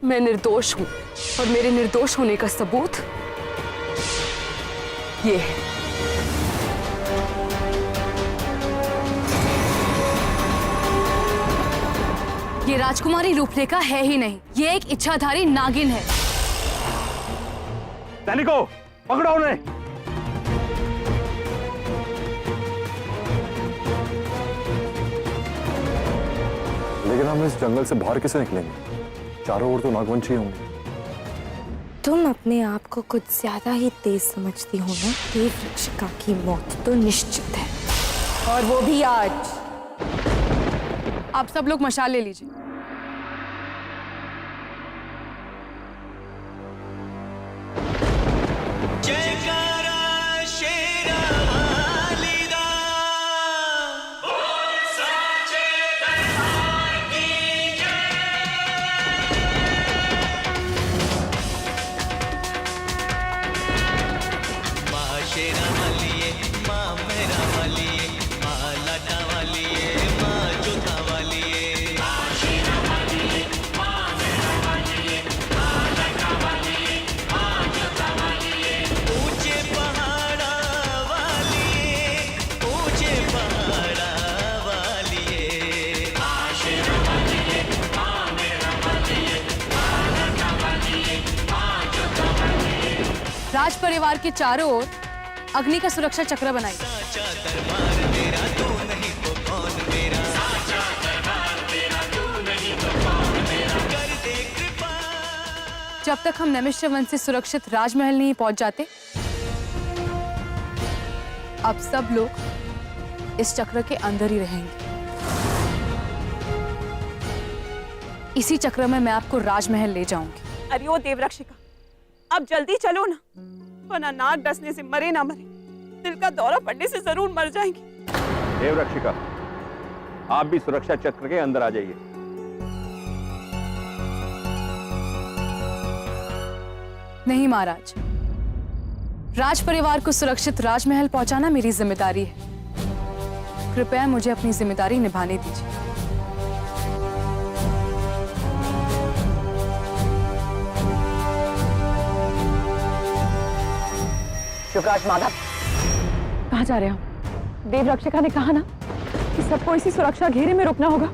मैं निर्दोष हूं और मेरे निर्दोष होने का सबूत ये है। ये राजकुमारी रूपरेखा है ही नहीं, ये एक इच्छाधारी नागिन है। सैनिकों, पकड़ो उन्हें। लेकिन हम इस जंगल से बाहर कैसे निकलेंगे? चारों ओर तो नागवंशी होंगे। तुम अपने आप को कुछ ज्यादा ही तेज समझती हो ना। देवरक्षिका की मौत तो निश्चित है, और वो भी आज। आप सब लोग मशाल ले लीजिए। राज परिवार के चारों ओर अग्नि का सुरक्षा चक्र बनाइए। जब तक हम नैमिष्यवंश से सुरक्षित राजमहल नहीं पहुंच जाते, अब सब लोग इस चक्र के अंदर ही रहेंगे। इसी चक्र में मैं आपको राजमहल ले जाऊंगी। अरे ओ देवरक्षिका, अब जल्दी चलो ना, वरना नाग डसने से मरे ना मरे, दिल का दौरा पड़ने से जरूर मर जाएंगे। देवरक्षिका, आप भी सुरक्षा चक्र के अंदर आ जाइए। नहीं महाराज, राज परिवार को सुरक्षित राजमहल पहुंचाना मेरी जिम्मेदारी है। कृपया मुझे अपनी जिम्मेदारी निभाने दीजिए। युवराज माधव, कहाँ जा रहे हो? देवरक्षिका ने कहा ना कि सबको इसी सुरक्षा घेरे में रुकना होगा।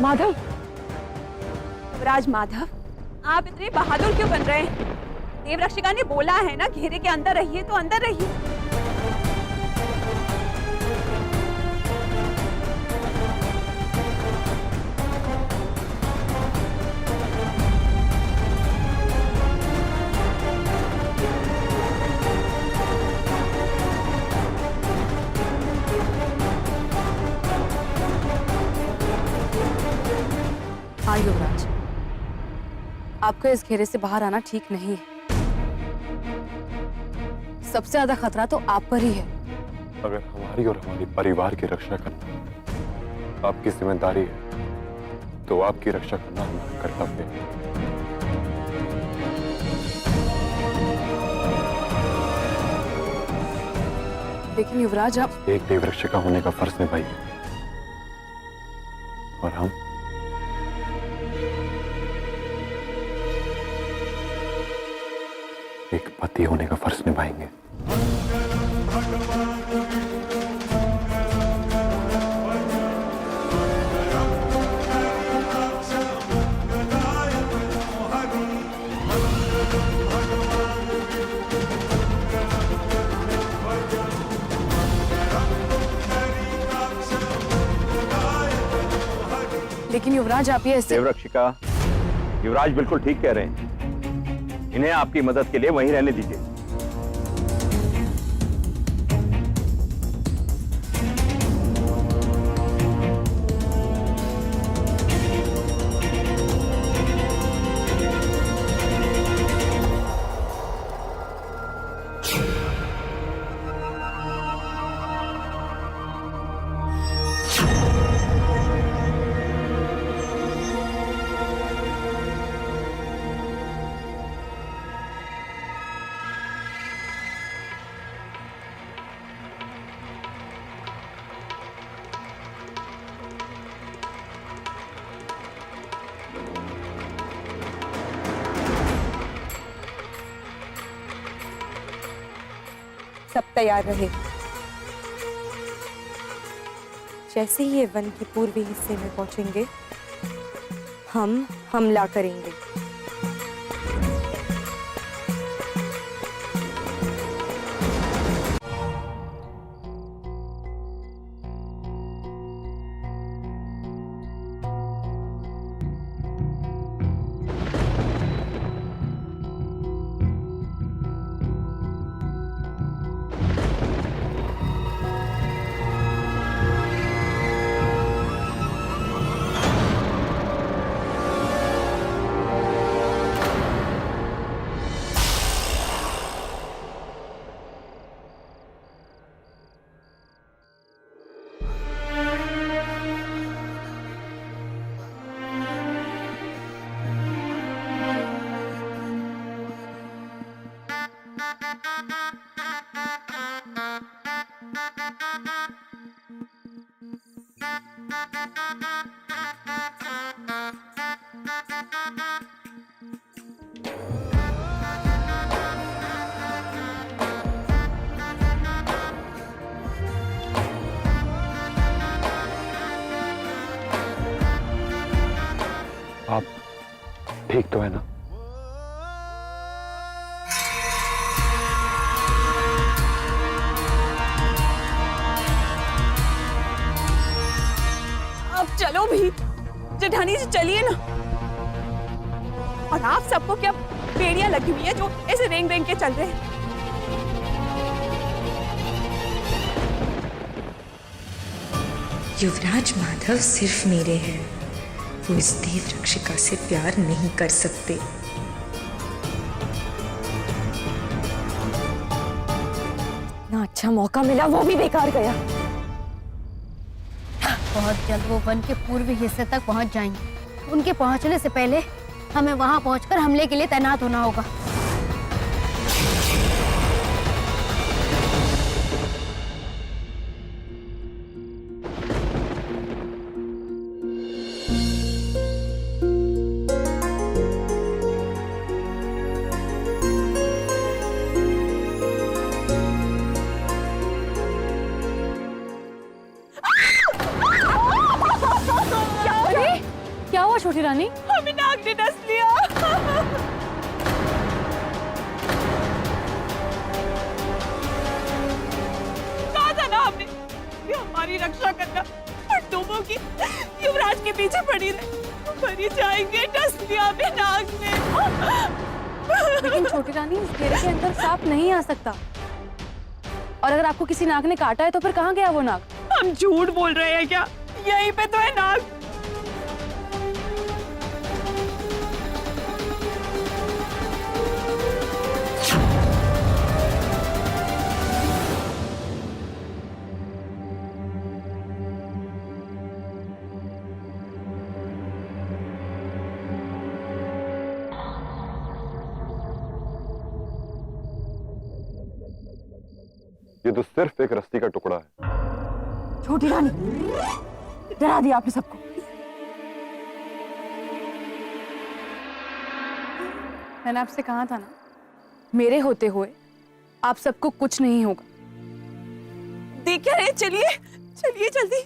माधव, युवराज माधव, आप इतने बहादुर क्यों बन रहे हैं? देवरक्षिका ने बोला है ना, घेरे के अंदर रहिए तो अंदर रहिए। हाँ युवराज, आपको इस घेरे से बाहर आना ठीक नहीं है। सबसे ज्यादा खतरा तो आप पर ही है। अगर हमारी और हमारे परिवार की रक्षा करना आपकी जिम्मेदारी है, तो आपकी रक्षा करना हमारा कर्तव्य है। लेकिन युवराज, आप एक देवरक्षिका होने का फर्ज निभाइए, और हम एक पति होने का फर्ज निभाएंगे। लेकिन युवराज, आप ये ऐसे... देवरक्षिका, युवराज बिल्कुल ठीक कह रहे हैं। इन्हें आपकी मदद के लिए वहीं रहने दीजिए। तैयार रहे। जैसे ही ये वन के पूर्वी हिस्से में पहुंचेंगे, हम हमला करेंगे। आप ठीक तो है ना? अब चलो भी, जेठानी जी चलिए ना। और आप सबको क्या बेड़ियां लगी हुई है जो ऐसे रेंग रेंग के चल रहे हैं? युवराज माधव सिर्फ मेरे हैं, वो इस देव रक्षिका से प्यार नहीं कर सकते। ना अच्छा मौका मिला, वो भी बेकार गया। बहुत जल्द वो वन के पूर्वी हिस्से तक पहुंच जाएंगे। उनके पहुंचने से पहले हमें वहां पहुंचकर हमले के लिए तैनात होना होगा। क्या हुआ छोटी रानी? हमें नाग ने डस लिया। कहा था ना हमने कि हमारी रक्षा करना और तुमों की युवराज के पीछे पड़ी रहे। मरी जाएंगे, डस लिया हमें नाग ने। लेकिन छोटी रानी, इस घेरे के अंदर सांप नहीं आ सकता। और अगर आपको किसी नाग ने काटा है तो फिर कहाँ गया वो नाग? हम झूठ बोल रहे हैं क्या? यहीं पे तो है नाग। ये तो सिर्फ एक रस्सी का टुकड़ा है। छोटी रानी, डरा दिया आपने सबको। मैंने आपसे कहा था ना, मेरे होते हुए आप सबको कुछ नहीं होगा। देख क्या रहे? चलिए चलिए जल्दी।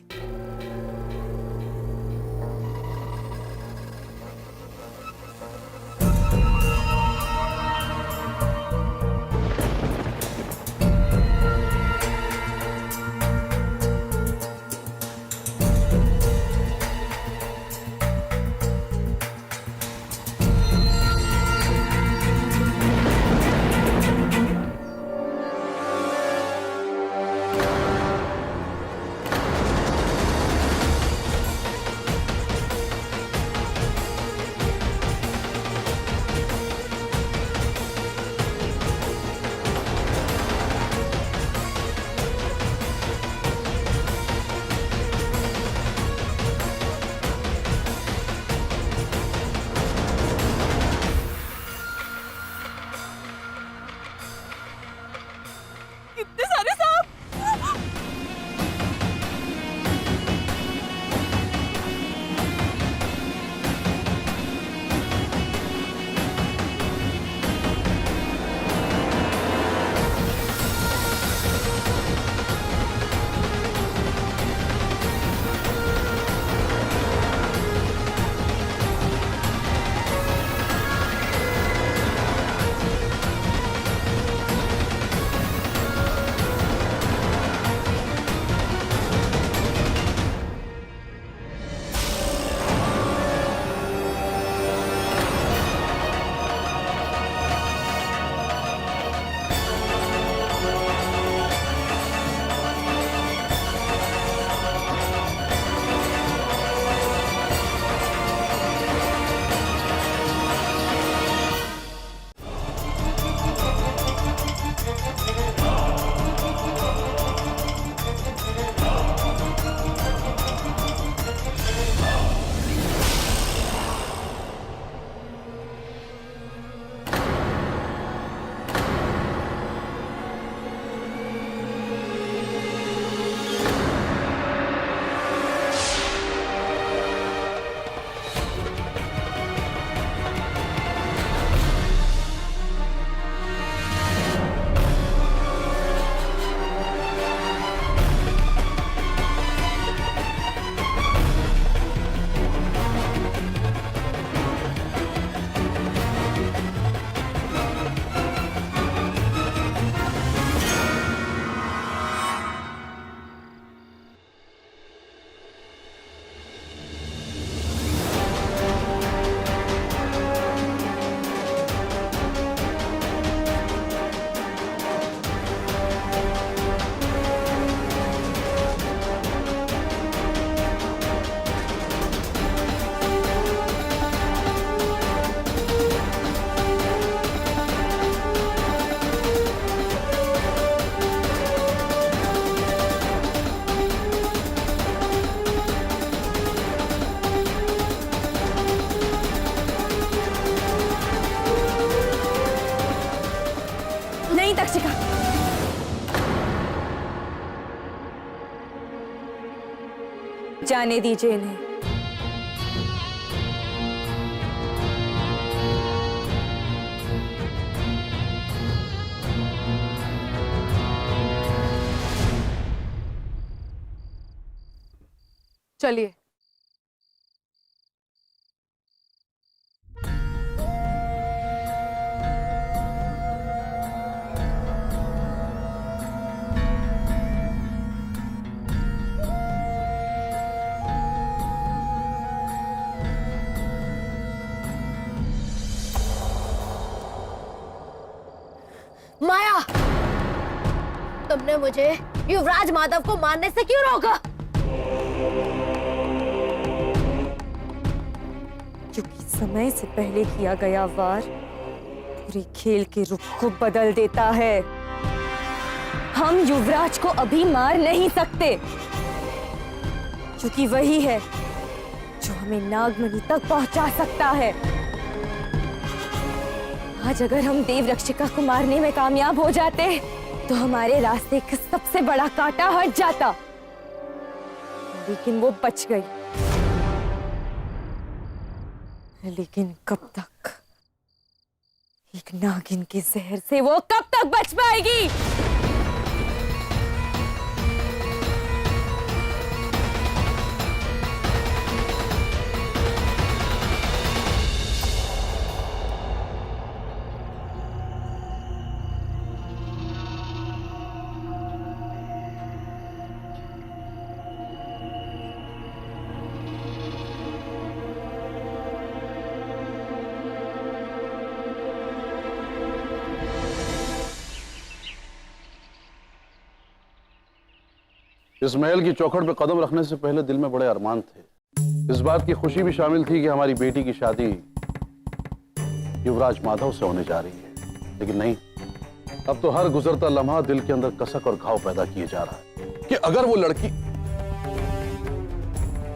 आने दीजिए इन्हें। चलिए। माया, तुमने मुझे युवराज माधव को मारने से क्यों रोका? क्योंकि समय से पहले किया गया वार पूरे खेल के रुख को बदल देता है। हम युवराज को अभी मार नहीं सकते, क्योंकि वही है जो हमें नागमणि तक पहुंचा सकता है। आज अगर हम देवरक्षिका को मारने में कामयाब हो जाते तो हमारे रास्ते का सबसे बड़ा कांटा हट जाता, लेकिन वो बच गई। लेकिन कब तक? एक नागिन के जहर से वो कब तक बच पाएगी? इस महल की चौखट पे कदम रखने से पहले दिल में बड़े अरमान थे। इस बात की खुशी भी शामिल थी कि हमारी बेटी की शादी युवराज माधव से होने जा रही है। लेकिन नहीं, अब तो हर गुजरता लम्हा दिल के अंदर कसक और घाव पैदा किए जा रहा है कि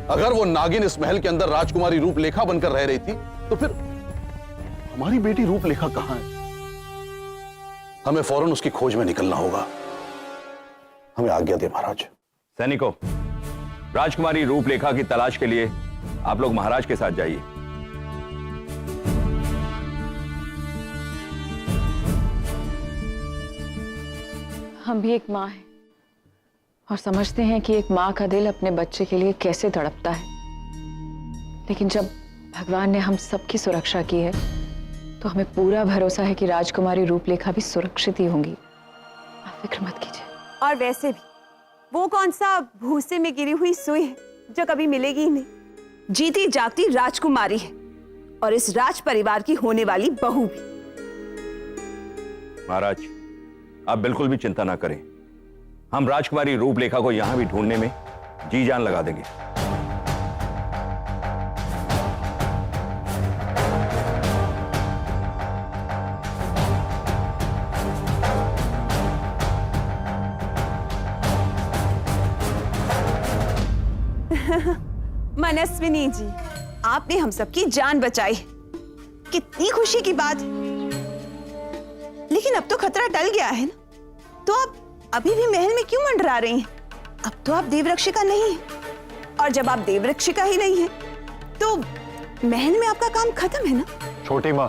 अगर वो नागिन इस महल के अंदर राजकुमारी रूपलेखा बनकर रह रही थी तो फिर हमारी बेटी रूपलेखा कहां है? हमें फौरन उसकी खोज में निकलना होगा। हमें आज्ञा दे महाराज। सैनिकों, राजकुमारी रूपलेखा की तलाश के लिए आप लोग महाराज के साथ जाइए। हम भी एक माँ हैं और समझते हैं कि एक माँ का दिल अपने बच्चे के लिए कैसे तड़पता है। लेकिन जब भगवान ने हम सबकी सुरक्षा की है तो हमें पूरा भरोसा है कि राजकुमारी रूपलेखा भी सुरक्षित ही होंगी। आप फिक्र मत कीजिए। और वैसे भी वो कौन सा भूसे में गिरी हुई सुई है जो कभी मिलेगी ही नहीं। जीती जागती राजकुमारी है और इस राज परिवार की होने वाली बहू भी। महाराज, आप बिल्कुल भी चिंता ना करें। हम राजकुमारी रूपलेखा को यहां भी ढूंढने में जी जान लगा देंगे। मनस्विनी जी, आपने हम सबकी जान बचाई, कितनी खुशी की बात है। लेकिन अब तो खतरा टल गया है ना, तो आप अभी भी महल में क्यों मंडरा रही हैं? अब तो आप देवरक्षिका नहीं हैं, और जब आप देवरक्षिका ही नहीं हैं, तो महल में आपका काम खत्म है ना। छोटी माँ,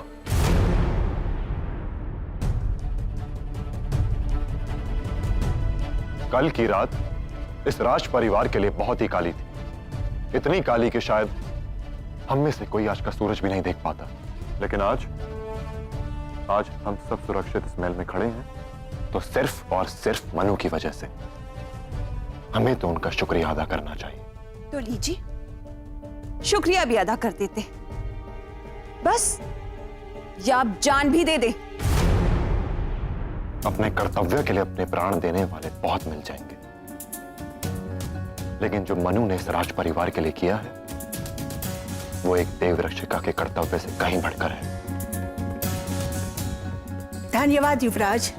कल की रात इस राज परिवार के लिए बहुत ही काली थी। इतनी काली कि शायद हम में से कोई आज का सूरज भी नहीं देख पाता। लेकिन आज हम सब सुरक्षित इस महल में खड़े हैं तो सिर्फ और सिर्फ मनु की वजह से। हमें तो उनका शुक्रिया अदा करना चाहिए। तो लीजिए, शुक्रिया भी अदा कर देते, बस या आप जान भी दे दे। अपने कर्तव्य के लिए अपने प्राण देने वाले बहुत मिल जाएंगे, लेकिन जो मनु ने इस राज परिवार के लिए किया है वो एक देवरक्षिका के कर्तव्य से कहीं बढ़कर है। धन्यवाद युवराज।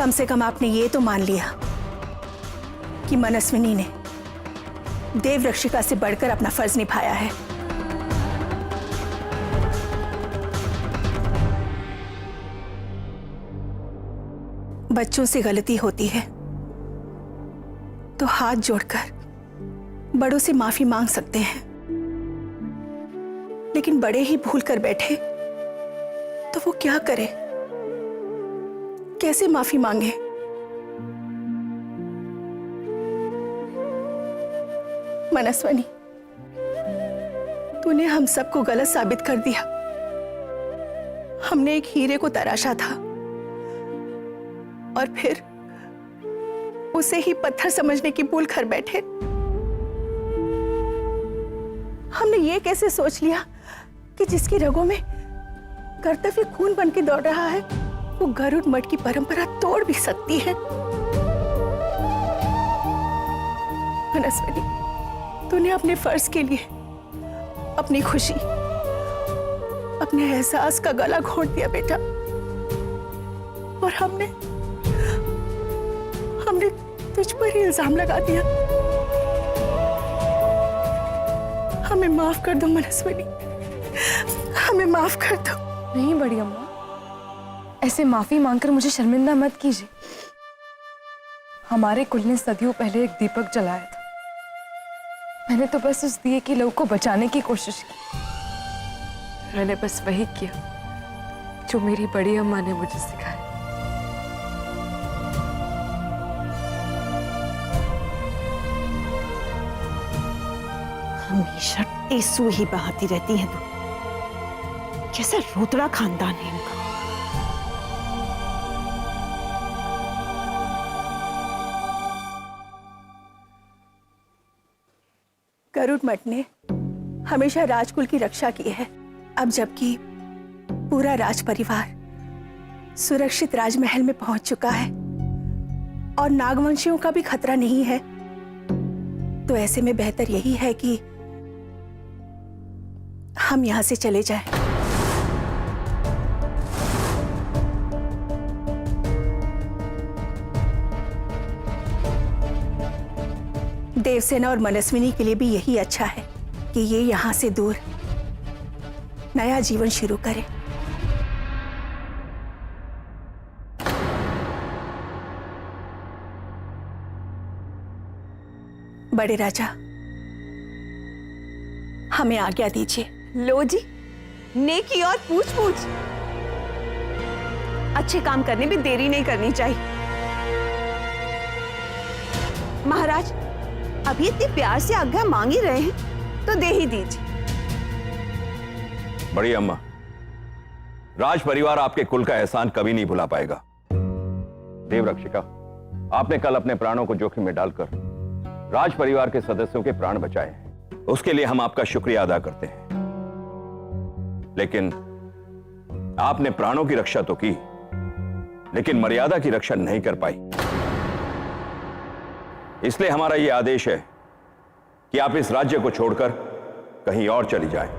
कम से कम आपने ये तो मान लिया कि मनस्विनी ने देवरक्षिका से बढ़कर अपना फर्ज निभाया है। बच्चों से गलती होती है तो हाथ जोड़कर बड़ों से माफी मांग सकते हैं, लेकिन बड़े ही भूल कर बैठे तो वो क्या करे, कैसे माफी मांगे? मनस्विनी, तूने हम सबको गलत साबित कर दिया। हमने एक हीरे को तराशा था और फिर उसे ही पत्थर समझने की भूल कर बैठे। हमने ये कैसे सोच लिया कि जिसकी रगों में कर्तव्य खून बन के दौड़ रहा है वो गरुड़ मठ की परंपरा तोड़ भी सकती है। मनस्विनी, तूने अपने फर्ज के लिए अपनी खुशी, अपने एहसास का गला घोंट दिया बेटा, और हमने तुझ पर ही इल्जाम लगा दिया। हमें माफ कर दो मनस्विनी, हमें माफ कर दो। नहीं बड़ी अम्मा, ऐसे माफी मांगकर मुझे शर्मिंदा मत कीजिए। हमारे कुल ने सदियों पहले एक दीपक जलाया था। मैंने तो बस उस दिए की लौ को बचाने की कोशिश की। मैंने बस वही किया जो मेरी बड़ी अम्मा ने मुझे सिखाया। हमेशा टेसू ही बहाती रहती है तू। कैसा रोतड़ा खानदान है इनका। गरुड़ मठ ने हमेशा राजकुल की रक्षा की है। अब जबकि पूरा राज परिवार सुरक्षित राजमहल में पहुंच चुका है और नागवंशियों का भी खतरा नहीं है, तो ऐसे में बेहतर यही है कि हम यहां से चले जाएं। देवसेना और मनस्विनी के लिए भी यही अच्छा है कि ये यहां से दूर नया जीवन शुरू करें। बड़े राजा, हमें आज्ञा दीजिए। लो जी, नेकी और पूछ पूछ। अच्छे काम करने में देरी नहीं करनी चाहिए। महाराज, अभी इतनी प्यार से आज्ञा मांग ही रहे हैं तो दे ही दीजिए। बड़ी अम्मा, राज परिवार आपके कुल का एहसान कभी नहीं भुला पाएगा। देवरक्षिका, आपने कल अपने प्राणों को जोखिम में डालकर राज परिवार के सदस्यों के प्राण बचाए हैं। उसके लिए हम आपका शुक्रिया अदा करते हैं। लेकिन आपने प्राणों की रक्षा तो की, लेकिन मर्यादा की रक्षा नहीं कर पाई। इसलिए हमारा यह आदेश है कि आप इस राज्य को छोड़कर कहीं और चली जाएं।